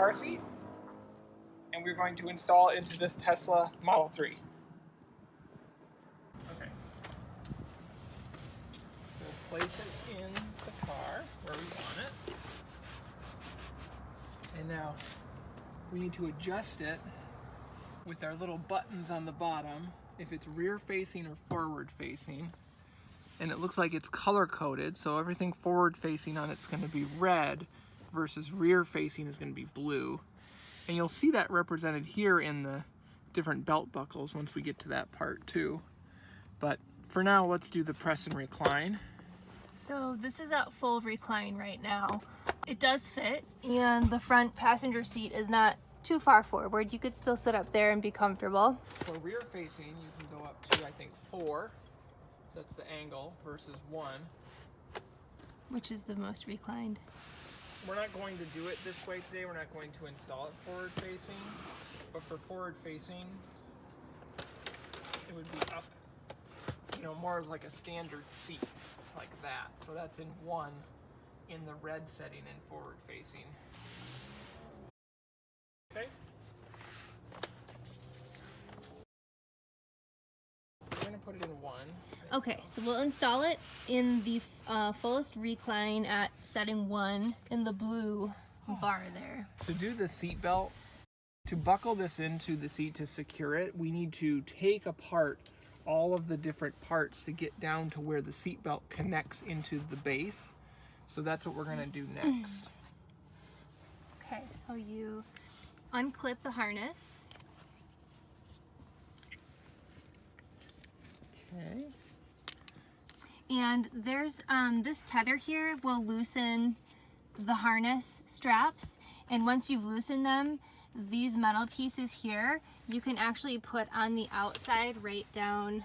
car seat, and we're going to install it into this Tesla Model 3. Okay. We'll place it in the car where we want it. And now we need to adjust it with our little buttons on the bottom, if it's rear facing or forward facing. And it looks like it's color coded, so everything forward facing on it's going to be red versus rear facing is going to be blue. And you'll see that represented here in the different belt buckles once we get to that part too. But for now, let's do the press and recline. So this is at full recline right now. It does fit, and the front passenger seat is not too far forward. You could still sit up there and be comfortable. For rear facing, you can go up to, I think, 4. That's the angle versus 1. Which is the most reclined. We're not going to do it this way today. We're not going to install it forward facing. But for forward facing, it would be up, you know, more like a standard seat, like that. So that's in 1 in the red setting in forward facing. Okay. We're going to put it in 1. Okay, so we'll install it in the fullest recline at setting 1 in the blue bar there. To do the seat belt, to buckle this into the seat to secure it, we need to take apart all of the different parts to get down to where the seat belt connects into the base. So that's what we're going to do next. Okay, so you unclip the harness. Okay. And there's this tether here will loosen the harness straps, and once you've loosened them, these metal pieces here you can actually put on the outside right down,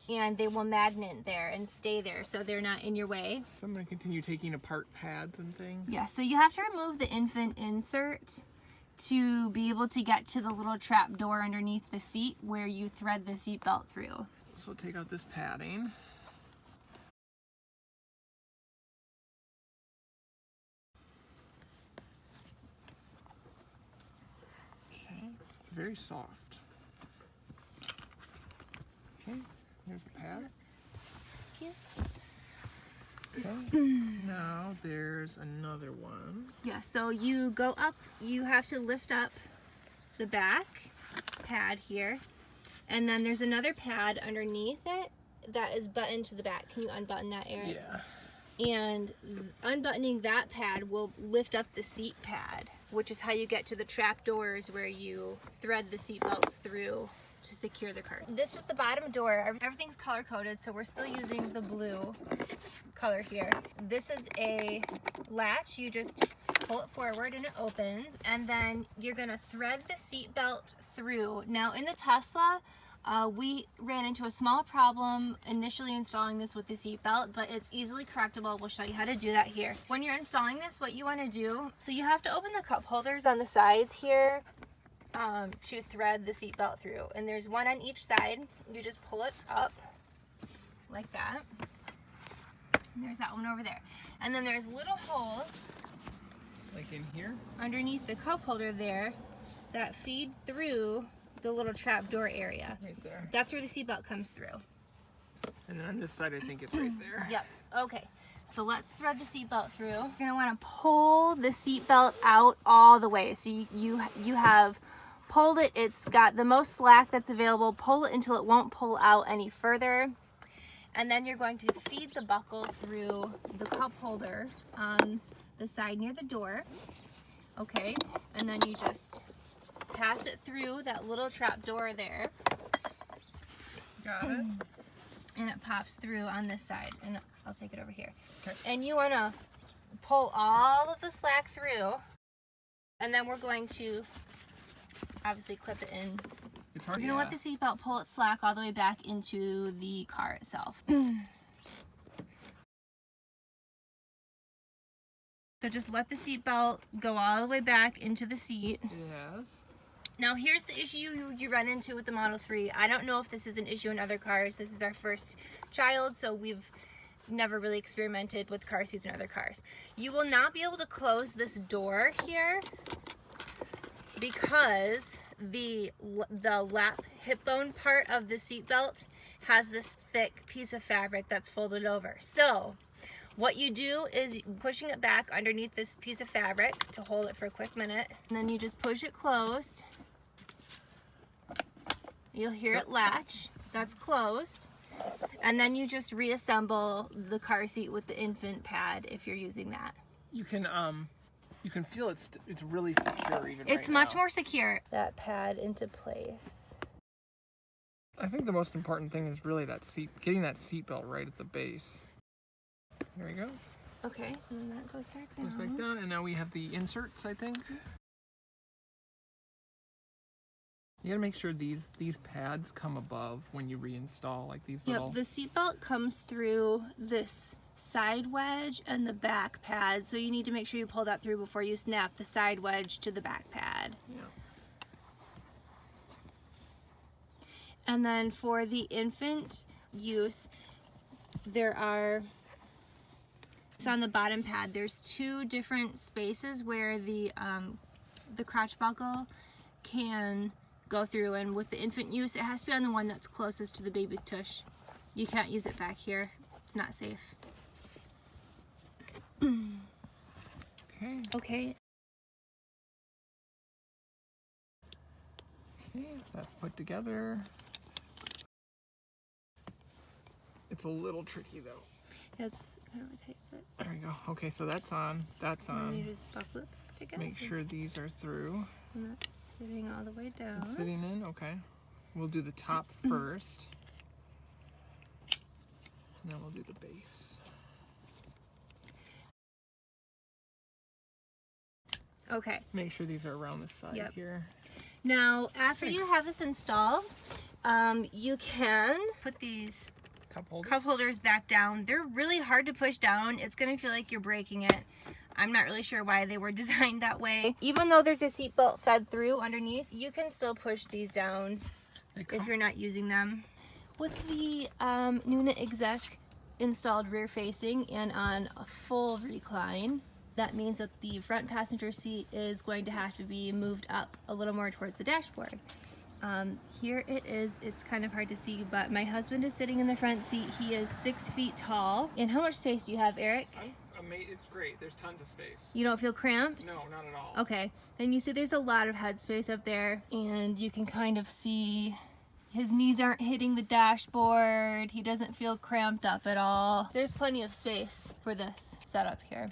and they will magnet there and stay there so they're not in your way. So I'm going to continue taking apart pads and things. Yeah, so you have to remove the infant insert to be able to get to the little trap door underneath the seat where you thread the seat belt through. So take out this padding. Okay, it's very soft. Okay, here's a pad. Thank Okay, now there's another one. Yeah, so you go up, you have to lift up the back pad here, and then there's another pad underneath it that is buttoned to the back. Can you unbutton that area? Yeah. And unbuttoning that pad will lift up the seat pad, which is how you get to the trap doors where you thread the seat belts through to secure the car. This is the bottom door. Everything's color coded, so we're still using the blue color here. This is a latch. You just pull it forward and it opens, and then you're gonna thread the seat belt through. Now in the Tesla, we ran into a small problem initially installing this with the seat belt, but it's easily correctable. We'll show you how to do that here. When you're installing this, what you want to do, so you have to open the cup holders on the sides here to thread the seat belt through, and there's one on each side. You just pull it up like that, and there's that one over there, and then there's little holes Like in here? underneath the cup holder there that feed through the little trap door area. Right there. That's where the seat belt comes through. And then on this side, I think it's right there. Yep. Okay. So let's thread the seat belt through. You're gonna want to pull the seat belt out all the way. So you have pulled it. It's got the most slack that's available. Pull it until it won't pull out any further. And then you're going to feed the buckle through the cup holder on the side near the door. Okay. And then you just pass it through that little trap door there. Got it. And it pops through on this side, and I'll take it over here. Okay. And you want to pull all of the slack through, and then we're going to obviously clip it in. It's hard. We're going to let the seatbelt pull its slack all the way back into the car itself. So just let the seatbelt go all the way back into the seat. Yes. Now here's the issue you run into with the Model 3. I don't know if this is an issue in other cars. This is our first child, so we've never really experimented with car seats in other cars. You will not be able to close this door here because the lap hip bone part of the seatbelt has this thick piece of fabric that's folded over. So what you do is pushing it back underneath this piece of fabric to hold it for a quick minute, and then you just push it closed. You'll hear it latch. That's closed. And then you just reassemble the car seat with the infant pad if you're using that. You can feel it's really secure even It's right much now. more secure. That pad into place. I think the most important thing is really getting that seatbelt right at the base. There we go. Okay, and then that goes back down. Goes back down, and now we have the inserts, I think. You gotta make sure these pads come above when you reinstall, like these little... Yep, the seatbelt comes through this side wedge and the back pad, so you need to make sure you pull that through before you snap the side wedge to the back pad. Yeah. And then for the infant use, it's on the bottom pad, there's 2 different spaces where the crotch buckle can go through, and with the infant use, it has to be on the one that's closest to the baby's tush. You can't use it back here. It's not safe. Okay. Okay. Okay, that's put together. It's a little tricky though. It's kind of a tight fit. There we go. Okay, so that's on. That's And then on. you just buckle it together. Make sure these are through. And that's sitting all the way down. It's sitting in, okay. We'll do the top first. And then we'll do the base. Okay. Make sure these are around the side Yep. here. Now, after you have this installed, you can put these cup holders back down. They're really hard to push down. It's going to feel like you're breaking it. I'm not really sure why they were designed that way. Even though there's a seatbelt fed through underneath, you can still push these down if you're not using them. With the Nuna Exec installed rear facing and on a full recline, that means that the front passenger seat is going to have to be moved up a little more towards the dashboard. Here it is. It's kind of hard to see, but my husband is sitting in the front seat. He is 6 feet tall. And how much space do you have, Eric? It's great. There's tons of space. You don't feel cramped? No, not at all. Okay. And you see there's a lot of headspace up there, and you can kind of see his knees aren't hitting the dashboard. He doesn't feel cramped up at all. There's plenty of space for this setup here.